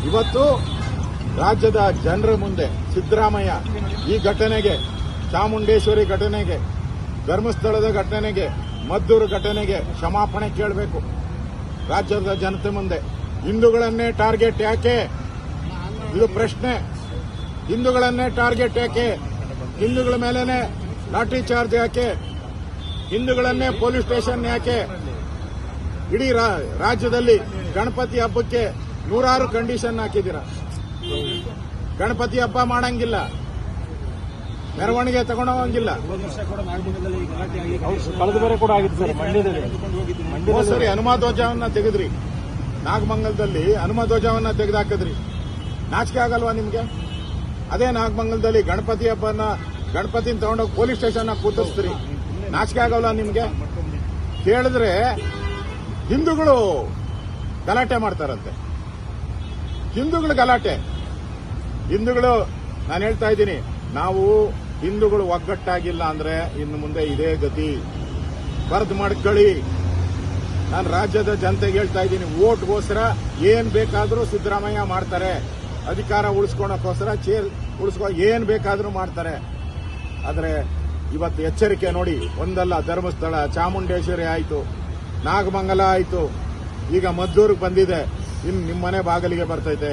ಇವತ್ತು ರಾಜ್ಯದ ಜನರ ಮುಂದೆ ಸಿದ್ದರಾಮಯ್ಯ ಈ ಘಟನೆಗೆ, ಚಾಮುಂಡೇಶ್ವರಿ ಘಟನೆಗೆ, ಧರ್ಮಸ್ಥಳದ ಘಟನೆಗೆ, ಮದ್ದೂರು ಘಟನೆಗೆ ಕ್ಷಮಾಪಣೆ ಕೇಳಬೇಕು. ರಾಜ್ಯದ ಜನತೆ ಮುಂದೆ ಹಿಂದೂಗಳನ್ನೇ ಟಾರ್ಗೆಟ್ ಯಾಕೆ? ಇದು ಪ್ರಶ್ನೆ. ಹಿಂದೂಗಳನ್ನೇ ಟಾರ್ಗೆಟ್ ಯಾಕೆ? ಹಿಂದೂಗಳ ಮೇಲೇನೆ ಲಾಠಿ ಚಾರ್ಜ್ ಯಾಕೆ? ಹಿಂದೂಗಳನ್ನೇ ಪೊಲೀಸ್ ಸ್ಟೇಷನ್ ಯಾಕೆ? ಇಡೀ ರಾಜ್ಯದಲ್ಲಿ ಗಣಪತಿ ಹಬ್ಬಕ್ಕೆ 100 ಕಂಡೀಷನ್ ಹಾಕಿದ್ದೀರ. ಗಣಪತಿ ಹಬ್ಬ ಮಾಡಂಗಿಲ್ಲ, ಮೆರವಣಿಗೆ ತಗೊಂಡೋಗಂಗಿಲ್ಲ. ಕಳೆದ ಬಾರಿ ಕೂಡ ಆಗಿತ್ತು ಸರ್ ಮಂಡ್ಯದಲ್ಲಿ. ಸರಿ, ಹನುಮ ಧ್ವಜವನ್ನ ತೆಗೆದ್ರಿ. ನಾಗಮಂಗಲದಲ್ಲಿ ಹನುಮ ಧ್ವಜವನ್ನ ತೆಗೆದುಹಾಕಿದ್ರಿ. ನಾಚಿಕೆ ಆಗಲ್ವಾ ನಿಮ್ಗೆ? ಅದೇ ನಾಗಮಂಗಲದಲ್ಲಿ ಗಣಪತಿ ಹಬ್ಬನ ಗಣಪತಿನ ತಗೊಂಡೋಗಿ ಪೊಲೀಸ್ ಸ್ಟೇಷನ್ ಕೂತಿಸ್ತೀರಿ. ನಾಚಿಕೆ ಆಗಲ್ವಾ ನಿಮ್ಗೆ? ಕೇಳಿದ್ರೆ ಹಿಂದೂಗಳು ಗಲಾಟೆ ಮಾಡ್ತಾರಂತೆ. ಹಿಂದೂಗಳು ಗಲಾಟೆ. ಹಿಂದೂಗಳು, ನಾನು ಹೇಳ್ತಾ ಇದ್ದೀನಿ, ನಾವು ಹಿಂದೂಗಳು ಒಗ್ಗಟ್ಟಾಗಿಲ್ಲ ಅಂದ್ರೆ ಇನ್ನು ಮುಂದೆ ಇದೇ ಗತಿ. ಬರ್ದ್ ಮಾಡ್ಕೊಳ್ಳಿ. ನಾನು ರಾಜ್ಯದ ಜನತೆಗೆ ಹೇಳ್ತಾ ಇದ್ದೀನಿ, ವೋಟ್ಗೋಸ್ಕರ ಏನ್ ಬೇಕಾದರೂ ಸಿದ್ದರಾಮಯ್ಯ ಮಾಡ್ತಾರೆ. ಅಧಿಕಾರ ಉಳಿಸ್ಕೊಳಕ್ಕೋಸ್ಕರ ಏನ್ ಬೇಕಾದರೂ ಮಾಡ್ತಾರೆ. ಆದರೆ ಇವತ್ತು ಎಚ್ಚರಿಕೆ ನೋಡಿ. ಒಂದಲ್ಲ, ಧರ್ಮಸ್ಥಳ, ಚಾಮುಂಡೇಶ್ವರಿ ಆಯಿತು, ನಾಗಮಂಗಲ ಆಯಿತು, ಈಗ ಮದ್ದೂರಿಗೆ ಬಂದಿದೆ. ಇನ್ನು ನಿಮ್ಮ ಮನೆ ಬಾಗಿಲಿಗೆ ಬರ್ತೈತೆ.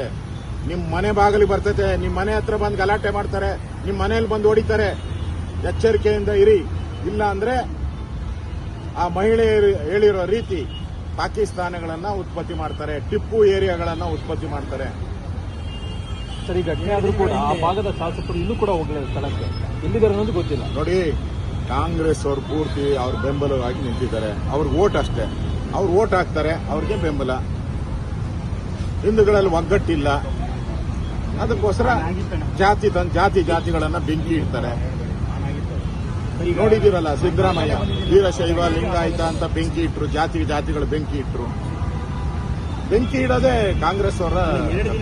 ನಿಮ್ಮ ಮನೆ ಬಾಗಿಲಿಗೆ ಬರ್ತೈತೆ. ನಿಮ್ಮ ಮನೆ ಹತ್ರ ಬಂದು ಗಲಾಟೆ ಮಾಡ್ತಾರೆ. ನಿಮ್ಮ ಮನೆಯಲ್ಲಿ ಬಂದು ಹೊಡಿತಾರೆ. ಎಚ್ಚರಿಕೆಯಿಂದ ಇರಿ. ಇಲ್ಲ ಅಂದ್ರೆ ಆ ಮಹಿಳೆಯರು ಹೇಳಿರೋ ರೀತಿ ಪಾಕಿಸ್ತಾನಗಳನ್ನ ಉತ್ಪತ್ತಿ ಮಾಡ್ತಾರೆ, ಟಿಪ್ಪು ಏರಿಯಾಗಳನ್ನ ಉತ್ಪತ್ತಿ ಮಾಡ್ತಾರೆ. ಸರಿ, ಘಟನೆ ಆದರೂ ಕೂಡ ಆ ಭಾಗದ ಶಾಸಕರು ಇನ್ನೂ ಕೂಡ ಹೋಗಲಿಲ್ಲ ಸ್ಥಳಕ್ಕೆ. ಎಲ್ಲಿದ್ದಾರೆ ಅನ್ನೋದು ಗೊತ್ತಿಲ್ಲ. ನೋಡಿ, ಕಾಂಗ್ರೆಸ್ ಅವರು ಪೂರ್ತಿ ಅವ್ರ ಬೆಂಬಲವಾಗಿ ನಿಂತಿದ್ದಾರೆ. ಅವ್ರಿಗೆ ವೋಟ್ ಅಷ್ಟೇ. ಅವ್ರು ವೋಟ್ ಹಾಕ್ತಾರೆ, ಅವ್ರಿಗೆ ಬೆಂಬಲ. ಹಿಂದೂಗಳಲ್ಲಿ ಒಗ್ಗಟ್ಟಿಲ್ಲ. ಅದಕ್ಕೋಸ್ಕರ ಜಾತಿಗಳನ್ನ ಬೆಂಕಿ ಇಡ್ತಾರೆ. ನೋಡಿದಿರಲ್ಲ, ಸಿದ್ದರಾಮಯ್ಯ ವೀರಶೈವ ಲಿಂಗಾಯತ ಅಂತ ಬೆಂಕಿ ಇಟ್ರು, ಜಾತಿಗಳು ಬೆಂಕಿ ಇಟ್ರು. ಬೆಂಕಿ ಇಡೋದೇ ಕಾಂಗ್ರೆಸ್ ಅವರ